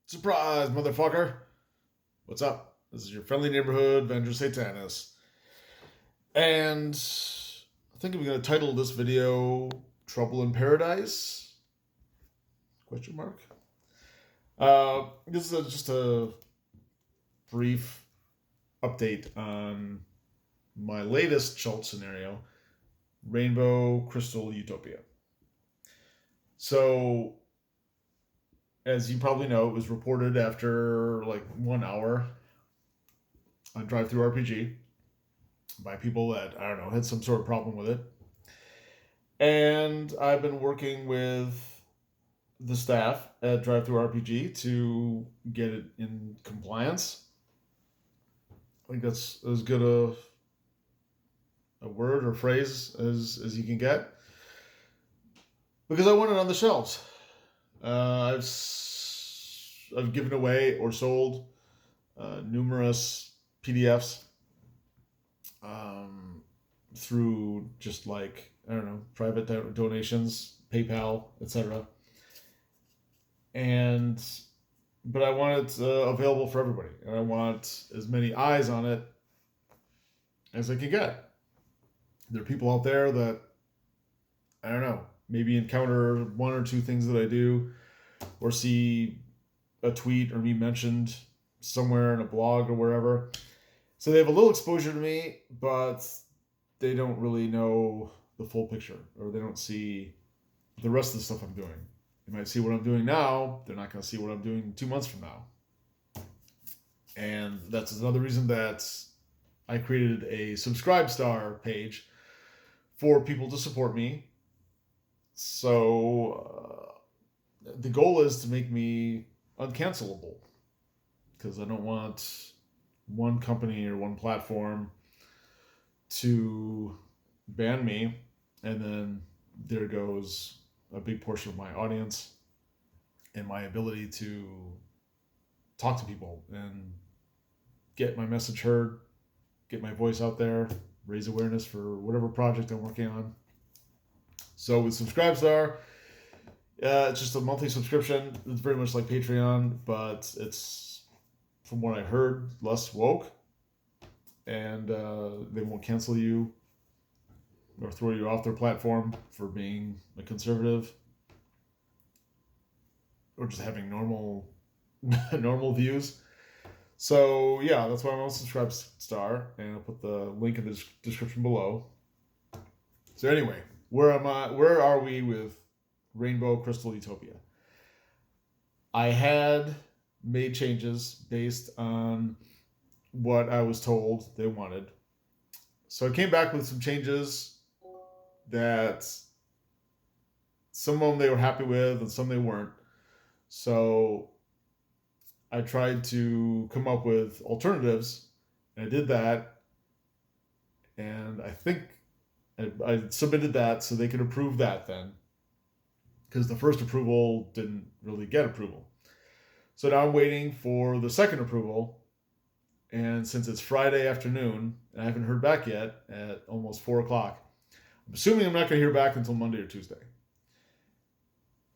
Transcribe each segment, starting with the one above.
Surprise, motherfucker! What's up? This is your friendly neighborhood Venger Satanis. And I think I'm going to title this video Trouble in Paradise? Question mark. This is just a brief update on my latest Schultz scenario, Rainbow Crystal Utopia. So, as you probably know, it was reported after like 1 hour on Drive Through RPG by people that, I don't know, had some sort of problem with it. And I've been working with the staff at Drive Through RPG to get it in compliance. I think that's as good a word or phrase as you can get. Because I want it on the shelves. I've given away or sold numerous PDFs through just like, I don't know, private donations, PayPal, etc. But I want it available for everybody, and I want as many eyes on it as I can get. There are people out there that, I don't know, maybe encounter one or two things that I do, or see a tweet or me mentioned somewhere in a blog or wherever. So they have a little exposure to me, but they don't really know the full picture, or they don't see the rest of the stuff I'm doing. They might see what I'm doing now. They're not going to see what I'm doing 2 months from now. And that's another reason that I created a Subscribe Star page for people to support me. So the goal is to make me uncancelable, because I don't want one company or one platform to ban me, and then there goes a big portion of my audience and my ability to talk to people and get my message heard, get my voice out there, raise awareness for whatever project I'm working on. So with Subscribestar, it's just a monthly subscription. It's very much like Patreon, but it's, from what I heard, less woke. And they won't cancel you or throw you off their platform for being a conservative or just having normal views. So yeah, that's why I'm on Subscribestar, and I'll put the link in the description below. So anyway, where are we with Rainbow Crystal Utopia? I had made changes based on what I was told they wanted. So I came back with some changes that some of them they were happy with and some they weren't. So I tried to come up with alternatives, and I did that. And I think I submitted that so they could approve that then, because the first approval didn't really get approval. So now I'm waiting for the second approval. And since it's Friday afternoon and I haven't heard back yet at almost 4 o'clock, I'm assuming I'm not going to hear back until Monday or Tuesday.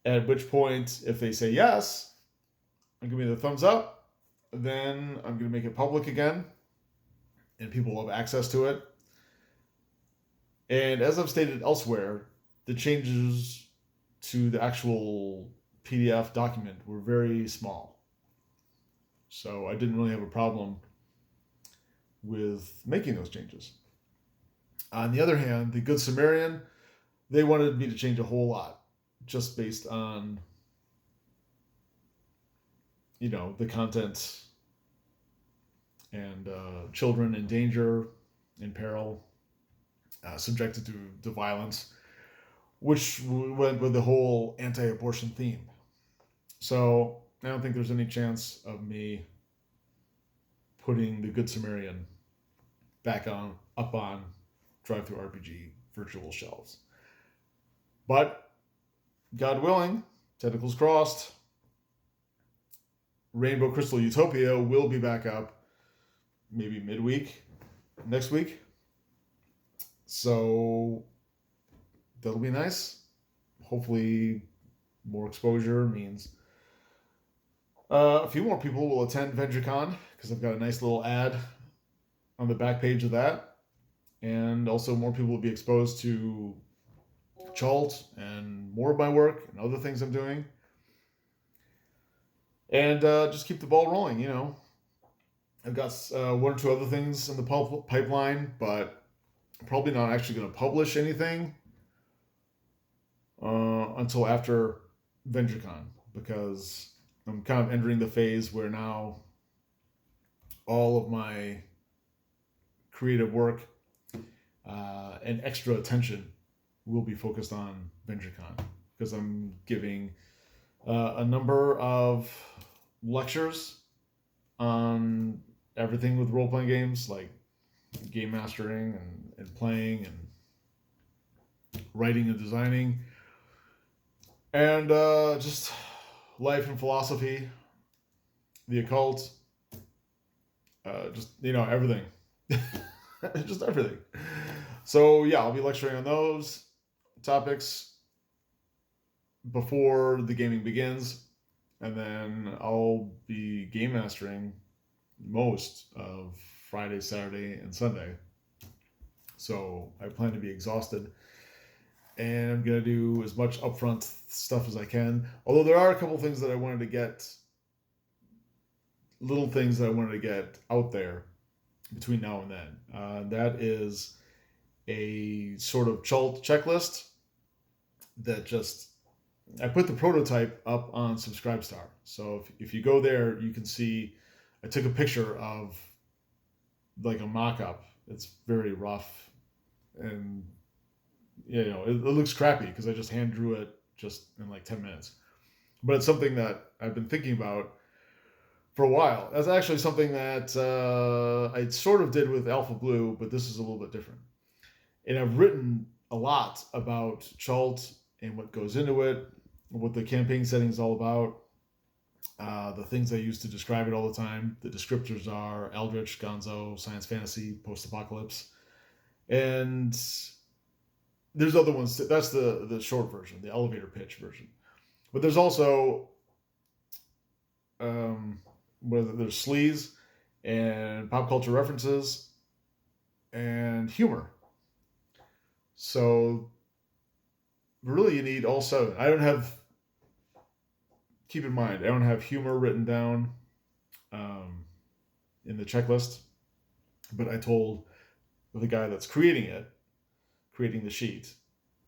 At which point, if they say yes and give me the thumbs up, then I'm going to make it public again and people will have access to it. And as I've stated elsewhere, the changes to the actual PDF document were very small. So I didn't really have a problem with making those changes. On the other hand, the Good Samaritan, they wanted me to change a whole lot, just based on, the content and children in danger, in peril, subjected to violence, which went with the whole anti-abortion theme. So I don't think there's any chance of me putting the Good Samaritan back up on Drive Through RPG virtual shelves. But God willing, tentacles crossed, Rainbow Crystal Utopia will be back up maybe midweek next week. So that'll be nice. Hopefully more exposure means A few more people will attend VengerCon because I've got a nice little ad on the back page of that. And also more people will be exposed to Chalt and more of my work and other things I'm doing. And just keep the ball rolling, you know. I've got one or two other things in the pipeline, but I'm probably not actually going to publish anything until after VengerCon because I'm kind of entering the phase where now all of my creative work and extra attention will be focused on VengerCon because I'm giving a number of lectures on everything with role-playing games, like game mastering and playing and writing and designing, and just life and philosophy, the occult, just, you know, everything. Just everything. So yeah, I'll be lecturing on those topics before the gaming begins, and then I'll be game mastering most of Friday, Saturday, and Sunday. So I plan to be exhausted, and I'm gonna do as much upfront stuff as I can. Although there are a couple things that I wanted to get, little things that I wanted to get out there between now and then. That is a sort of checklist that just, I put the prototype up on Subscribestar. So if you go there, you can see I took a picture of like a mock-up. It's very rough and, you know, it looks crappy because I just hand drew it just in like 10 minutes. But it's something that I've been thinking about for a while. That's actually something that I sort of did with Alpha Blue, but this is a little bit different. And I've written a lot about Chalt and what goes into it, what the campaign setting is all about, the things I use to describe it all the time. The descriptors are Eldritch, Gonzo, science fantasy, post-apocalypse. And there's other ones. That's the short version, the elevator pitch version. But there's also there's sleaze and pop culture references and humor. So really you need all seven. Keep in mind, I don't have humor written down in the checklist, but I told the guy that's creating the sheet,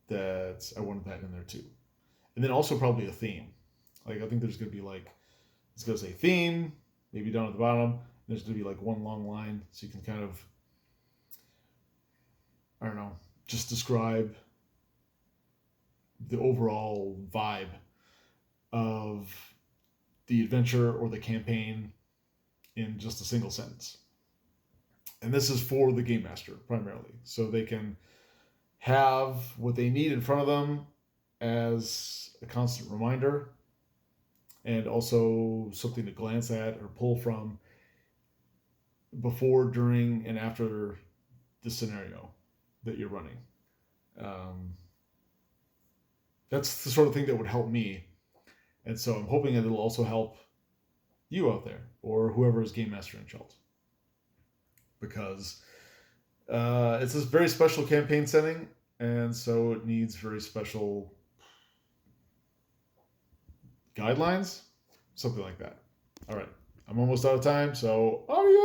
that I wanted that in there too. And then also probably a theme. Like I think there's going to be like, it's going to say theme, maybe down at the bottom. There's going to be like one long line so you can kind of, I don't know, just describe the overall vibe of the adventure or the campaign in just a single sentence. And this is for the game master primarily, so they can have what they need in front of them as a constant reminder, and also something to glance at or pull from before, during, and after the scenario that you're running. That's the sort of thing that would help me. And so I'm hoping that it'll also help you out there, or whoever is game master in Chalt. Because it's this very special campaign setting, and so it needs very special guidelines, something like that. All right, I'm almost out of time, so adios.